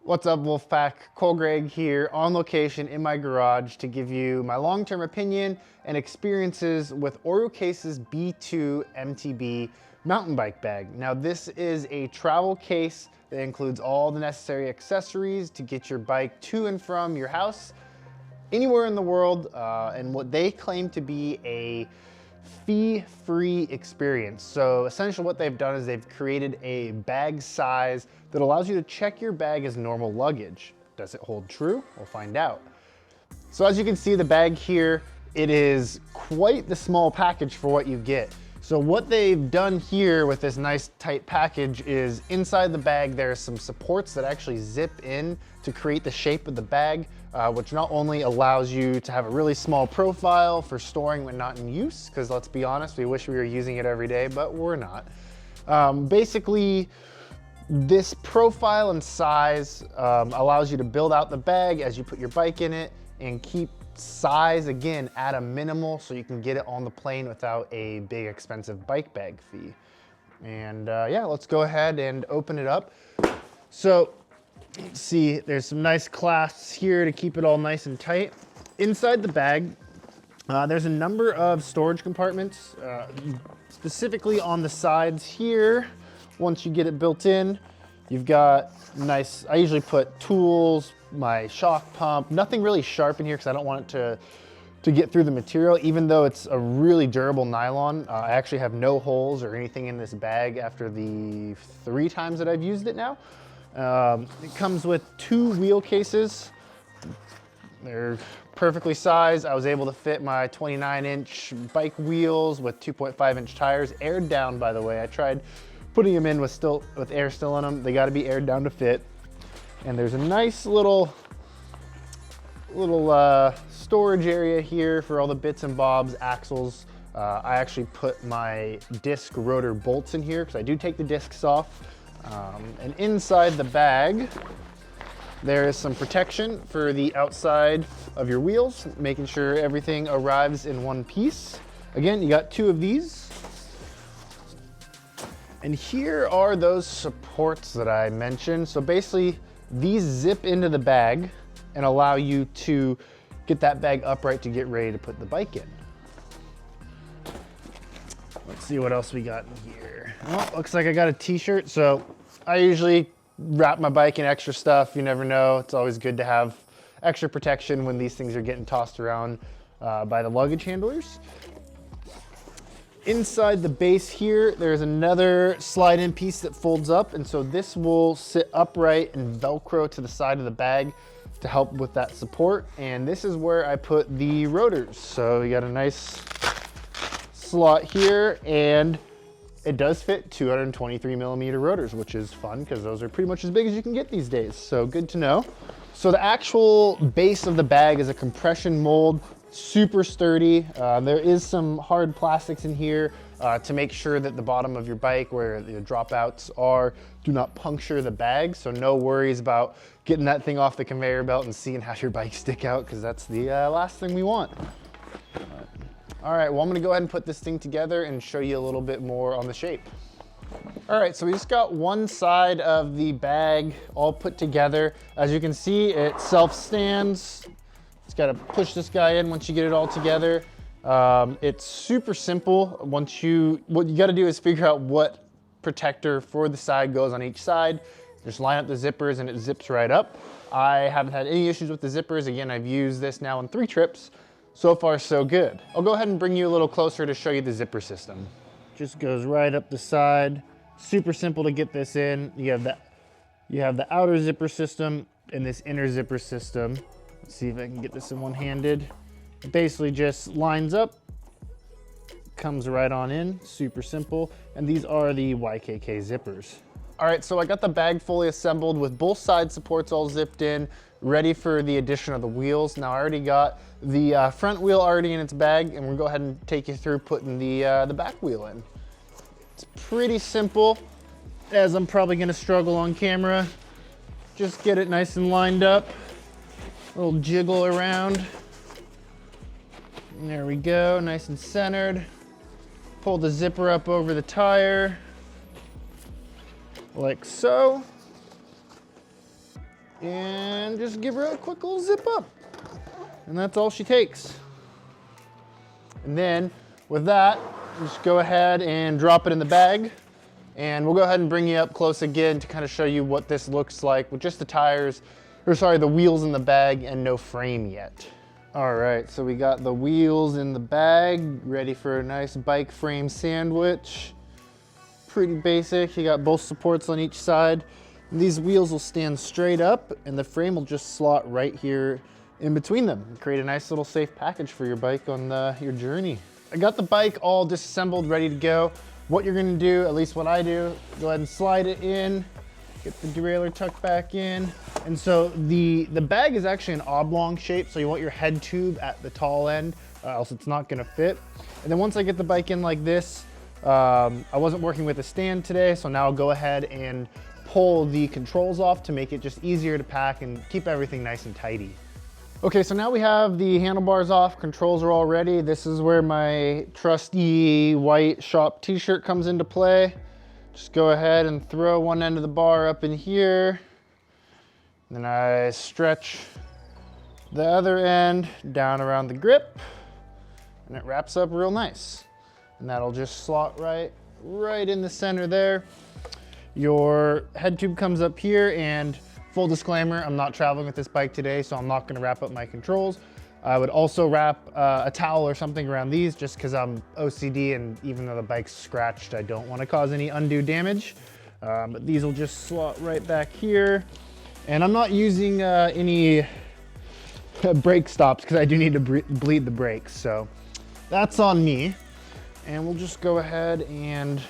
What's up, Wolfpack? Cole Gregg here on location in my garage to give you my long-term opinion and experiences with OruCase's B2-MTB mountain bike bag. Now, this is a travel case that includes all the necessary accessories to get your bike to and from your house anywhere in the world, and what they claim to be a fee-free experience. So essentially what they've done is they've created a bag size that allows you to check your bag as normal luggage. Does it hold true? We'll find out. So as you can see, the bag here, it is quite the small package for what you get. So what they've done here with this nice tight package is inside the bag, there are some supports that actually zip in to create the shape of the bag, which not only allows you to have a really small profile for storing when not in use, because let's be honest, we wish we were using it every day, but we're not. Basically, this profile and size allows you to build out the bag as you put your bike in it and keep size again at a minimal so you can get it on the plane without a big expensive bike bag fee. And yeah, let's go ahead and open it up. So see, there's some nice clasps here to keep it all nice and tight. Inside the bag, there's a number of storage compartments, specifically on the sides here. Once you get it built in, you've got nice, I usually put tools, my shock pump, nothing really sharp in here because I don't want it to get through the material. Even though it's a really durable nylon, I actually have no holes or anything in this bag after the 3 times that I've used it now. It comes with 2 wheel cases. They're perfectly sized. I was able to fit my 29-inch bike wheels with 2.5-inch tires, aired down, by the way. I tried putting them in with air still in them. They got to be aired down to fit. And there's a nice little storage area here for all the bits and bobs, axles. I actually put my disc rotor bolts in here because I do take the discs off. And inside the bag, there is some protection for the outside of your wheels, making sure everything arrives in one piece. Again, you got 2 of these. And here are those supports that I mentioned. So basically, these zip into the bag and allow you to get that bag upright to get ready to put the bike in. Let's see what else we got in here. Oh, looks like I got a t-shirt. So I usually wrap my bike in extra stuff. You never know. It's always good to have extra protection when these things are getting tossed around by the luggage handlers. Inside the base here, there's another slide-in piece that folds up, and so this will sit upright and Velcro to the side of the bag to help with that support. And this is where I put the rotors. So you got a nice slot here, and it does fit 223mm rotors, which is fun because those are pretty much as big as you can get these days. So good to know. So the actual base of the bag is a compression mold, super sturdy. There is some hard plastics in here to make sure that the bottom of your bike where the dropouts are do not puncture the bag. So no worries about getting that thing off the conveyor belt and seeing how your bike stick out, because that's the last thing we want. All right, well, I'm gonna go ahead and put this thing together and show you a little bit more on the shape. All right, so we just got one side of the bag all put together. As you can see, it self-stands. Just gotta push this guy in once you get it all together. It's super simple. What you gotta do is figure out what protector for the side goes on each side. Just line up the zippers and it zips right up. I haven't had any issues with the zippers. Again, I've used this now on 3 trips. So far, so good. I'll go ahead and bring you a little closer to show you the zipper system. Just goes right up the side. Super simple to get this in. You have the outer zipper system and this inner zipper system. Let's see if I can get this in one-handed. It basically just lines up, comes right on in, super simple. And these are the YKK zippers. All right, so I got the bag fully assembled with both side supports all zipped in, ready for the addition of the wheels. Now I already got the front wheel already in its bag, and we'll go ahead and take you through putting the back wheel in. It's pretty simple, as I'm probably gonna struggle on camera. Just get it nice and lined up. A little jiggle around. And there we go, nice and centered. Pull the zipper up over the tire, like so. and just give her a quick little zip up. And that's all she takes. And then with that, just go ahead and drop it in the bag. And we'll go ahead and bring you up close again to kind of show you what this looks like with just the tires, or sorry, the wheels in the bag and no frame yet. All right, so we got the wheels in the bag, ready for a nice bike frame sandwich. Pretty basic. You got both supports on each side. These wheels will stand straight up and the frame will just slot right here in between them. Create a nice little safe package for your bike on your journey. I got the bike all disassembled, ready to go. What you're gonna do, at least what I do, go ahead and slide it in, get the derailleur tucked back in. And so the bag is actually an oblong shape, so you want your head tube at the tall end, else it's not gonna fit. And then once I get the bike in like this, I wasn't working with a stand today, so now I'll go ahead and pull the controls off to make it just easier to pack and keep everything nice and tidy. Okay, so now we have the handlebars off, controls are all ready. This is where my trusty white shop t-shirt comes into play. Just go ahead and throw one end of the bar up in here. Then I stretch the other end down around the grip and it wraps up real nice. And that'll just slot right in the center there. Your head tube comes up here, and full disclaimer, I'm not traveling with this bike today, so I'm not gonna wrap up my controls. I would also wrap a towel or something around these just because I'm OCD, and even though the bike's scratched, I don't wanna cause any undue damage. But these will just slot right back here. And I'm not using any brake stops because I do need to bleed the brakes, so that's on me. And we'll just go ahead and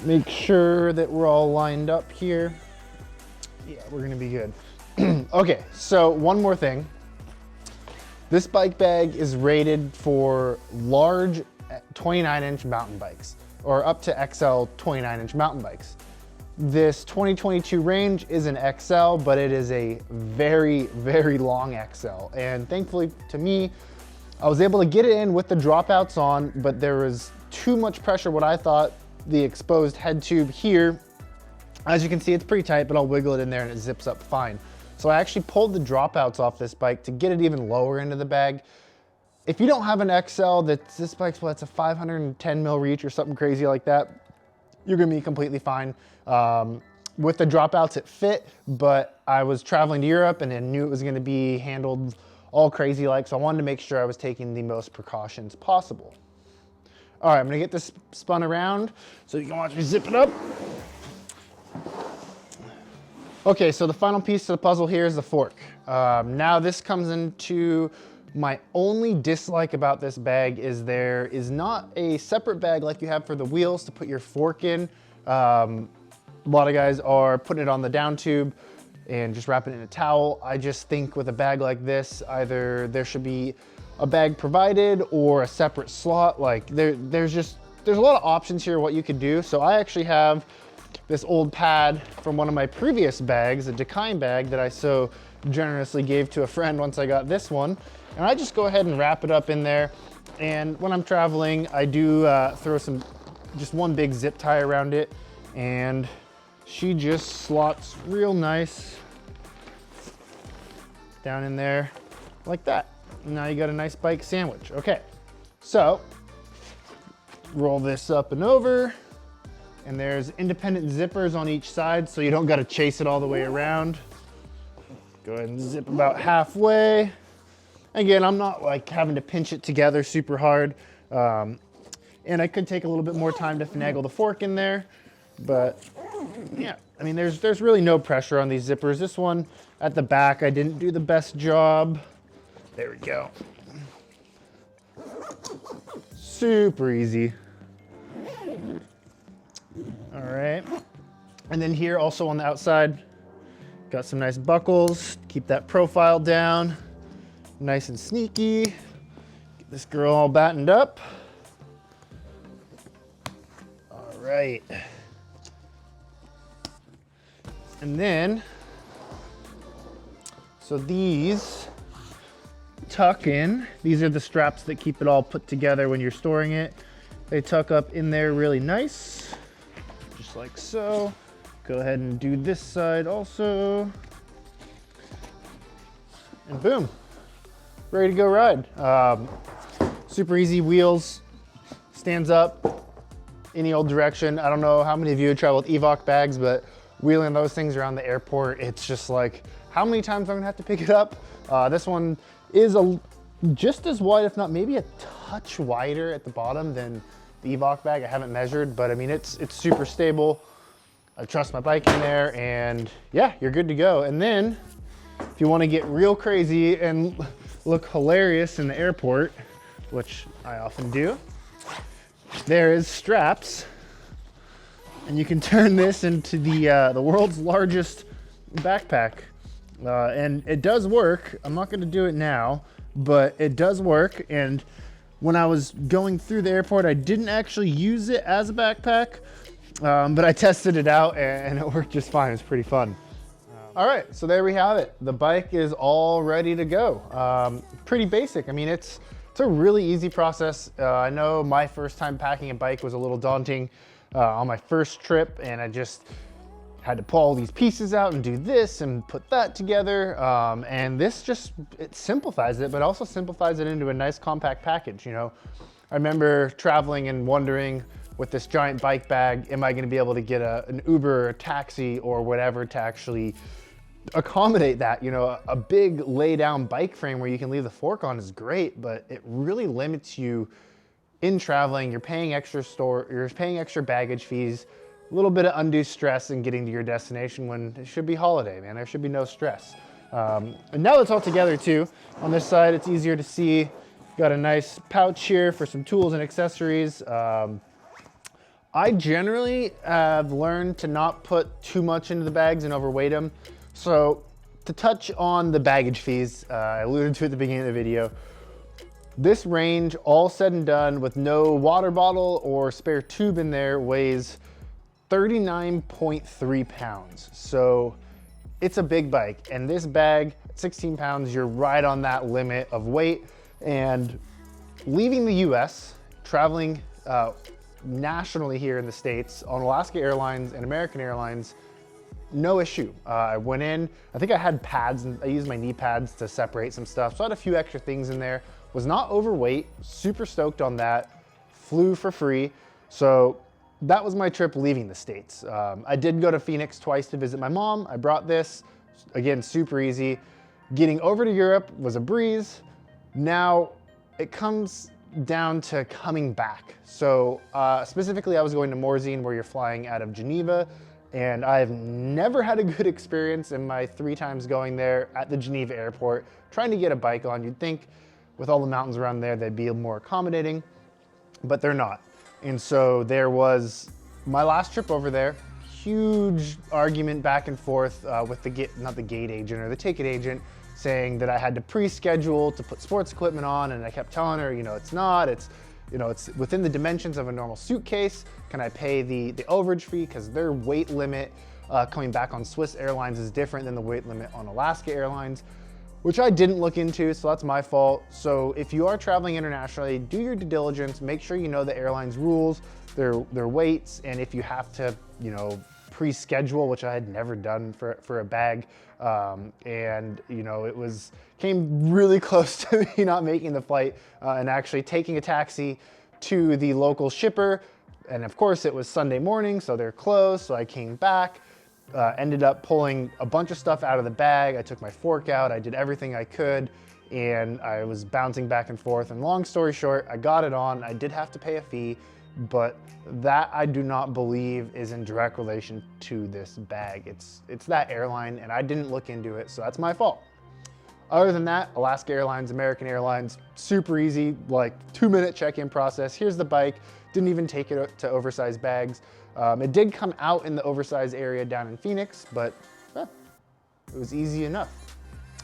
make sure that we're all lined up here. Yeah, we're gonna be good. Okay, so one more thing. This bike bag is rated for large 29-inch mountain bikes, or up to XL 29-inch mountain bikes. This 2022 range is an XL, but it is a very, very long XL. And thankfully to me, I was able to get it in with the dropouts on, but there was too much pressure, what I thought, the exposed head tube here. As you can see, it's pretty tight, but I'll wiggle it in there and it zips up fine. So I actually pulled the dropouts off this bike to get it even lower into the bag. If you don't have an XL, this bike's, well, it's a 510 mil reach or something crazy like that, you're gonna be completely fine. With the dropouts, it fit, but I was traveling to Europe and I knew it was gonna be handled all crazy like, so I wanted to make sure I was taking the most precautions possible. All right, I'm gonna get this spun around so you can watch me zip it up. Okay, so the final piece to the puzzle here is the fork. Now this comes into my only dislike about this bag is there is not a separate bag like you have for the wheels to put your fork in. A lot of guys are putting it on the down tube and just wrapping it in a towel. I just think with a bag like this, either there should be a bag provided or a separate slot. Like there's a lot of options here what you could do. So I actually have this old pad from one of my previous bags, a Dakine bag that I so generously gave to a friend once I got this one. And I just go ahead and wrap it up in there. And when I'm traveling, I do throw just one big zip tie around it, and she just slots real nice down in there like that. And now you got a nice bike sandwich. Okay, so roll this up and over. And there's independent zippers on each side, so you don't gotta chase it all the way around. Go ahead and zip about halfway. Again, I'm not like having to pinch it together super hard. And I could take a little bit more time to finagle the fork in there, but yeah, I mean, there's really no pressure on these zippers. This one at the back, I didn't do the best job. There we go. Super easy. All right, and then here also on the outside, got some nice buckles, keep that profile down, nice and sneaky. Get this girl all battened up. All right. And then, so these tuck in. These are the straps that keep it all put together when you're storing it. They tuck up in there really nice. Like so. Go ahead and do this side also. and boom, ready to go ride. Super easy, wheels, stands up any old direction. I don't know how many of you have traveled Evoc bags, but wheeling those things around the airport, it's just like, how many times I'm gonna have to pick it up? This one is just as wide, if not maybe a touch wider at the bottom than the Evoc bag. I haven't measured, but I mean, it's super stable. I trust my bike in there, and yeah, you're good to go. And then if you want to get real crazy and look hilarious in the airport, which I often do, there is straps, and you can turn this into the world's largest backpack. And it does work. I'm not going to do it now, but it does work. And when I was going through the airport, I didn't actually use it as a backpack, but I tested it out and it worked just fine. It's pretty fun. All right, so there we have it. The bike is all ready to go. Pretty basic. I mean, it's a really easy process. I know my first time packing a bike was a little daunting on my first trip, and I just had to pull all these pieces out and do this and put that together. And this just, it simplifies it, but also simplifies it into a nice compact package. You know, I remember traveling and wondering, with this giant bike bag, am I gonna be able to get an Uber or a taxi or whatever to actually accommodate that? You know, a big lay down bike frame where you can leave the fork on is great, but it really limits you in traveling. You're paying extra baggage fees, a little bit of undue stress in getting to your destination when it should be holiday, man. There should be no stress. And now it's all together too. On this side, it's easier to see. Got a nice pouch here for some tools and accessories. I generally have learned to not put too much into the bags and overweight them. So to touch on the baggage fees, I alluded to at the beginning of the video, this range, all said and done, with no water bottle or spare tube in there, weighs 39.3 pounds. So it's a big bike, and this bag, 16 pounds, you're right on that limit of weight. And leaving the US, traveling nationally here in the States on Alaska Airlines and American Airlines, no issue. I went in, I think I had pads, and I used my knee pads to separate some stuff. So I had a few extra things in there, was not overweight, super stoked on that, flew for free. So that was my trip leaving the States. I did go to Phoenix twice to visit my mom. I brought this, again, super easy. Getting over to Europe was a breeze. Now it comes down to coming back. So specifically, I was going to Morzine, where you're flying out of Geneva, and I've never had a good experience in my 3 times going there at the Geneva airport, trying to get a bike on. You'd think with all the mountains around there, they'd be more accommodating, but they're not. And so there was my last trip over there, huge argument back and forth with not the gate agent or the ticket agent, saying that I had to pre-schedule to put sports equipment on, and I kept telling her, you know, it's not, it's, you know, it's within the dimensions of a normal suitcase. Can I pay the overage fee? Because their weight limit coming back on Swiss Airlines is different than the weight limit on Alaska Airlines, which I didn't look into, so that's my fault. So if you are traveling internationally, do your due diligence, make sure you know the airline's rules, their weights, and if you have to, you know, pre-schedule, which I had never done for a bag. And you know, came really close to me not making the flight and actually taking a taxi to the local shipper. And of course it was Sunday morning, so they're closed. So I came back, ended up pulling a bunch of stuff out of the bag. I took my fork out, I did everything I could, and I was bouncing back and forth. And long story short, I got it on. I did have to pay a fee, but that I do not believe is in direct relation to this bag. It's that airline, and I didn't look into it, so that's my fault. Other than that, Alaska Airlines, American Airlines, super easy, like 2-minute check-in process. Here's the bike, didn't even take it to oversized bags. It did come out in the oversized area down in Phoenix, but it was easy enough.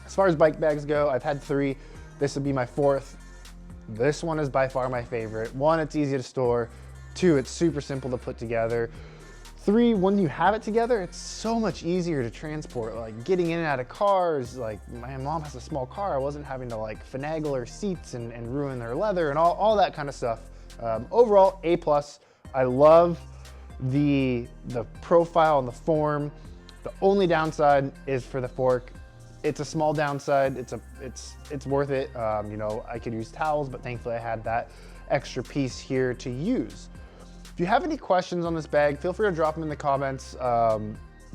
As far as bike bags go, I've had 3. This would be my 4th. This one is by far my favorite. 1, it's easy to store. 2, it's super simple to put together. 3, when you have it together, it's so much easier to transport. Like getting in and out of cars, like my mom has a small car. I wasn't having to like finagle her seats and ruin their leather and all that kind of stuff. Overall, A+. I love the profile and the form. The only downside is for the fork. It's a small downside. It's worth it. You know, I could use towels, but thankfully I had that extra piece here to use. If you have any questions on this bag, feel free to drop them in the comments.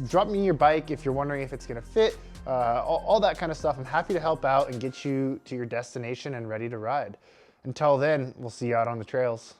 Drop me your bike if you're wondering if it's gonna fit, all that kind of stuff. I'm happy to help out and get you to your destination and ready to ride. Until then, we'll see you out on the trails.